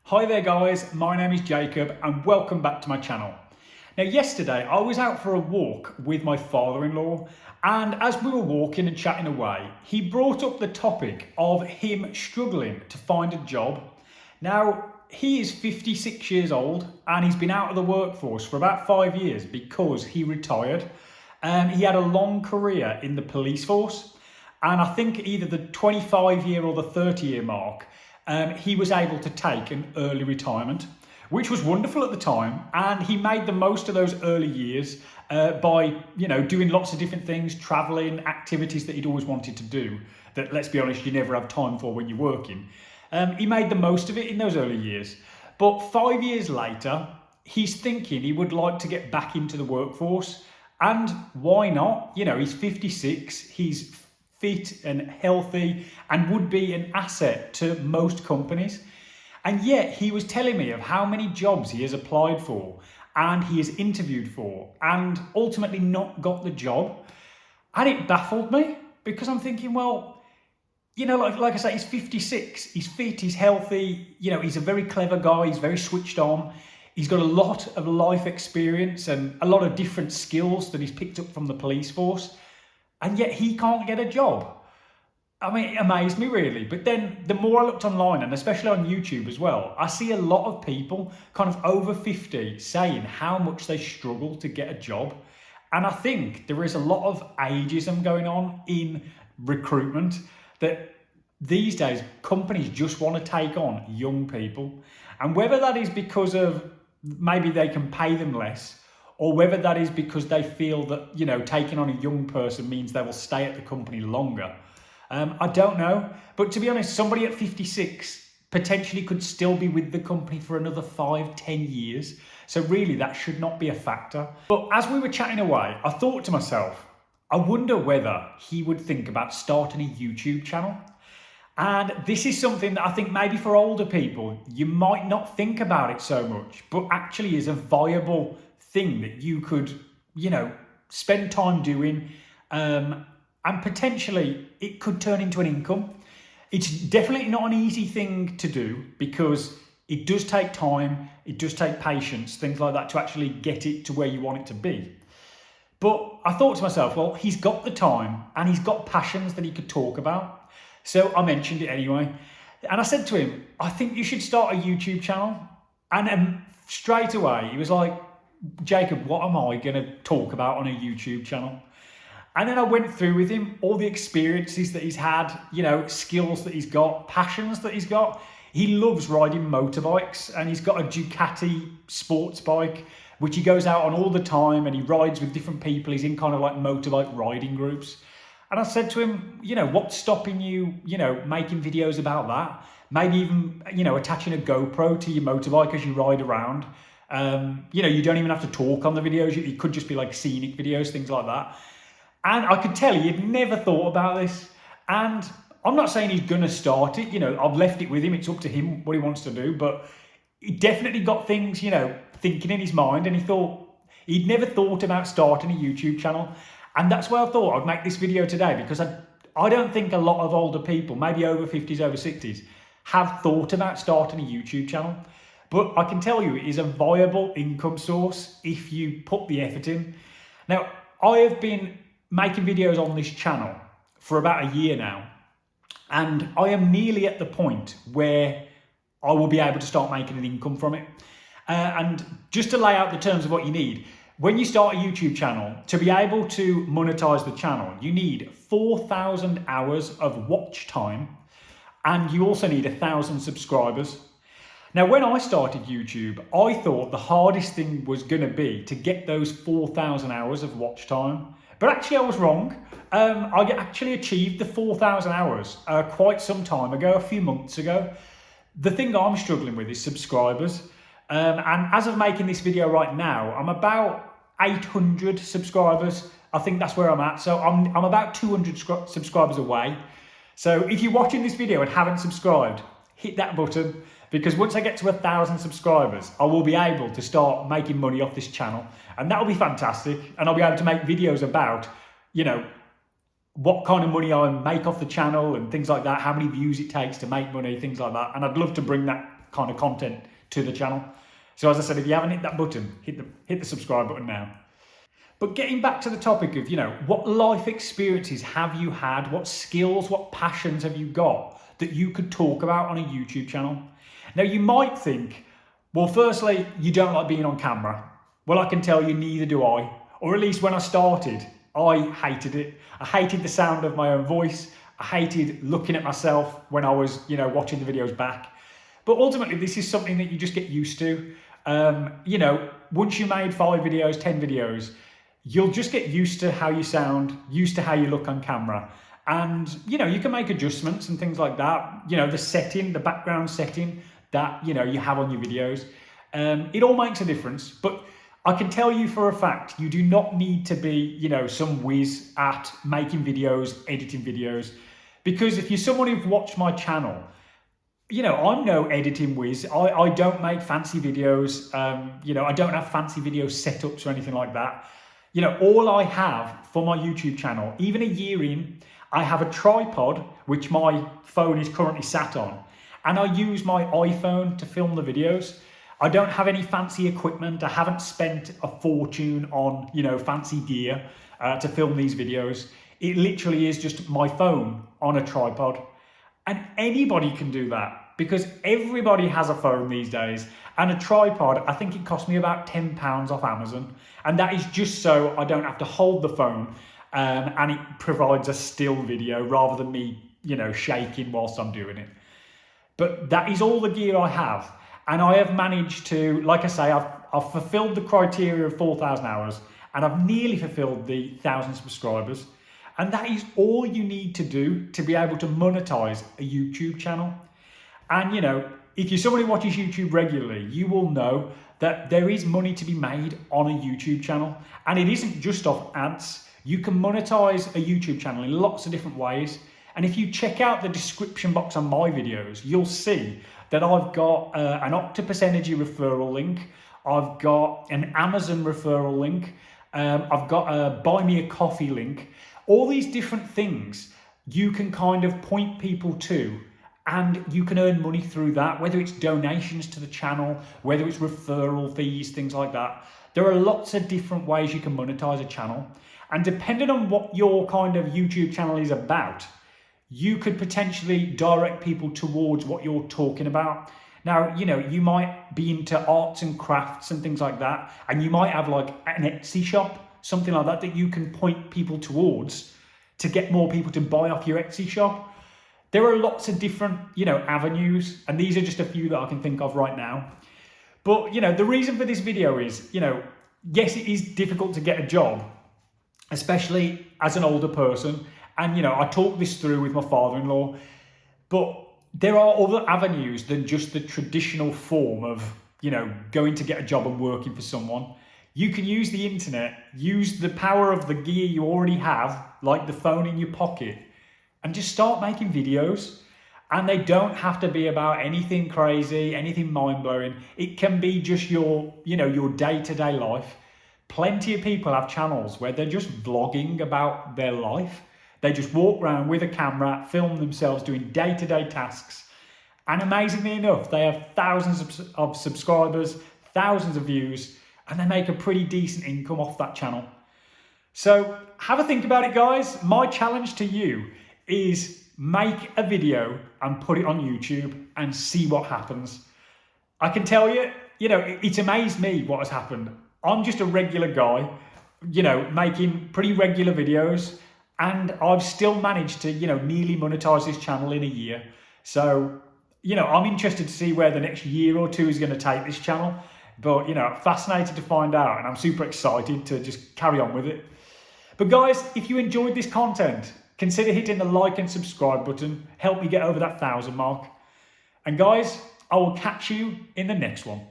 Hi there guys, my name is Jacob and welcome back to my channel. Now yesterday I was out for a walk with my father-in-law, and as we were walking and chatting away, he brought up the topic of him struggling to find a job. Now he is 56 years old and he's been out of the workforce for about 5 years because he retired. He had a long career in the police force, and I think either the 25-year or the 30-year mark, he was able to take an early retirement, which was wonderful at the time. And he made the most of those early years by, doing lots of different things, traveling, activities that he'd always wanted to do that, let's be honest, you never have time for when you're working. He made the most of it in those early years. But 5 years later, he's thinking he would like to get back into the workforce. And why not? He's 56, he's fit and healthy and would be an asset to most companies. And yet he was telling me of how many jobs he has applied for and he has interviewed for and ultimately not got the job. And it baffled me because I'm thinking, well, like I say, he's 56, he's fit, he's healthy, he's a very clever guy, he's very switched on. He's got a lot of life experience and a lot of different skills that he's picked up from the police force. And yet he can't get a job. I mean, it amazed me really. But then the more I looked online, and especially on YouTube as well, I see a lot of people kind of over 50 saying how much they struggle to get a job. And I think there is a lot of ageism going on in recruitment, that these days companies just want to take on young people. And whether that is because of maybe they can pay them less, or whether that is because they feel that, taking on a young person means they will stay at the company longer. I don't know. But to be honest, somebody at 56 potentially could still be with the company for another 5-10 years. So really, that should not be a factor. But as we were chatting away, I thought to myself, I wonder whether he would think about starting a YouTube channel. And this is something that I think maybe for older people, you might not think about it so much, but actually is a viable thing that you could, spend time doing, and potentially it could turn into an income. It's definitely not an easy thing to do because it does take time, it does take patience, things like that, to actually get it to where you want it to be. But I thought to myself, well, he's got the time and he's got passions that he could talk about. So I mentioned it anyway. And I said to him, I think you should start a YouTube channel. And straight away, he was like, Jacob, what am I going to talk about on a YouTube channel? And then I went through with him all the experiences that he's had, skills that he's got, passions that he's got. He loves riding motorbikes, and he's got a Ducati sports bike, which he goes out on all the time, and he rides with different people. He's in kind of like motorbike riding groups. And I said to him, what's stopping you, making videos about that? Maybe even, attaching a GoPro to your motorbike as you ride around. You don't even have to talk on the videos. It could just be like scenic videos, things like that. And I could tell he had never thought about this. And I'm not saying he's going to start it. I've left it with him. It's up to him what he wants to do. But he definitely got things, thinking in his mind. And he'd never thought about starting a YouTube channel. And that's why I thought I'd make this video today, because I don't think a lot of older people, maybe over 50s, over 60s, have thought about starting a YouTube channel. But I can tell you it is a viable income source if you put the effort in. Now, I have been making videos on this channel for about a year now, and I am nearly at the point where I will be able to start making an income from it. And just to lay out the terms of what you need, when you start a YouTube channel, to be able to monetize the channel, you need 4,000 hours of watch time, and you also need 1,000 subscribers. Now, when I started YouTube, I thought the hardest thing was going to be to get those 4,000 hours of watch time. But actually, I was wrong. I actually achieved the 4,000 hours quite some time ago, a few months ago. The thing I'm struggling with is subscribers. And as of making this video right now, I'm about 800 subscribers. I think that's where I'm at. So I'm about 200 subscribers away. So if you're watching this video and haven't subscribed, hit that button, because once I get to 1,000 subscribers, I will be able to start making money off this channel, and that'll be fantastic. And I'll be able to make videos about, what kind of money I make off the channel and things like that, how many views it takes to make money, things like that. And I'd love to bring that kind of content to the channel. So as I said, if you haven't hit that button, hit the subscribe button now. But getting back to the topic of, what life experiences have you had? What skills, what passions have you got that you could talk about on a YouTube channel? Now, you might think, well, firstly, you don't like being on camera. Well, I can tell you, neither do I. Or at least when I started, I hated it. I hated the sound of my own voice. I hated looking at myself when I was, watching the videos back. But ultimately, this is something that you just get used to. Once you made 5 videos, 10 videos, you'll just get used to how you sound, used to how you look on camera. And, you can make adjustments and things like that. The setting, the background setting that, you have on your videos. It all makes a difference. But I can tell you for a fact, you do not need to be, some whiz at making videos, editing videos. Because if you're someone who've watched my channel, I'm no editing whiz. I don't make fancy videos. I don't have fancy video setups or anything like that. All I have for my YouTube channel, even a year in, I have a tripod, which my phone is currently sat on, and I use my iPhone to film the videos. I don't have any fancy equipment. I haven't spent a fortune on, fancy gear to film these videos. It literally is just my phone on a tripod. And anybody can do that because everybody has a phone these days. And a tripod, I think it cost me about £10 off Amazon. And that is just so I don't have to hold the phone and it provides a still video rather than me, shaking whilst I'm doing it. But that is all the gear I have. And I have managed to, like I say, I've fulfilled the criteria of 4,000 hours and I've nearly fulfilled the 1,000 subscribers. And that is all you need to do to be able to monetize a YouTube channel. And, if you're somebody who watches YouTube regularly, you will know that there is money to be made on a YouTube channel. And it isn't just off ads. You can monetize a YouTube channel in lots of different ways. And if you check out the description box on my videos, you'll see that I've got an Octopus Energy referral link. I've got an Amazon referral link. I've got a Buy Me a Coffee link. All these different things you can kind of point people to, and you can earn money through that, whether it's donations to the channel, whether it's referral fees, things like that. There are lots of different ways you can monetize a channel. And depending on what your kind of YouTube channel is about, you could potentially direct people towards what you're talking about. Now, you might be into arts and crafts and things like that, and you might have like an Etsy shop, something like that you can point people towards to get more people to buy off your Etsy shop. There are lots of different, avenues, and these are just a few that I can think of right now. But, the reason for this video is, yes, it is difficult to get a job, especially as an older person. And, I talked this through with my father-in-law, but there are other avenues than just the traditional form of, going to get a job and working for someone. You can use the internet, use the power of the gear you already have, like the phone in your pocket, and just start making videos. And they don't have to be about anything crazy, anything mind-blowing. It can be just your day-to-day life. Plenty of people have channels where they're just vlogging about their life. They just walk around with a camera, film themselves doing day-to-day tasks. And amazingly enough, they have thousands of subscribers, thousands of views, and they make a pretty decent income off that channel. So have a think about it, guys. My challenge to you is make a video and put it on YouTube and see what happens. I can tell you, it's amazed me what has happened. I'm just a regular guy, making pretty regular videos, and I've still managed to, nearly monetize this channel in a year. So, I'm interested to see where the next year or two is going to take this channel. But, fascinated to find out, and I'm super excited to just carry on with it. But guys, if you enjoyed this content, consider hitting the like and subscribe button. Help me get over that 1,000 mark. And guys, I will catch you in the next one.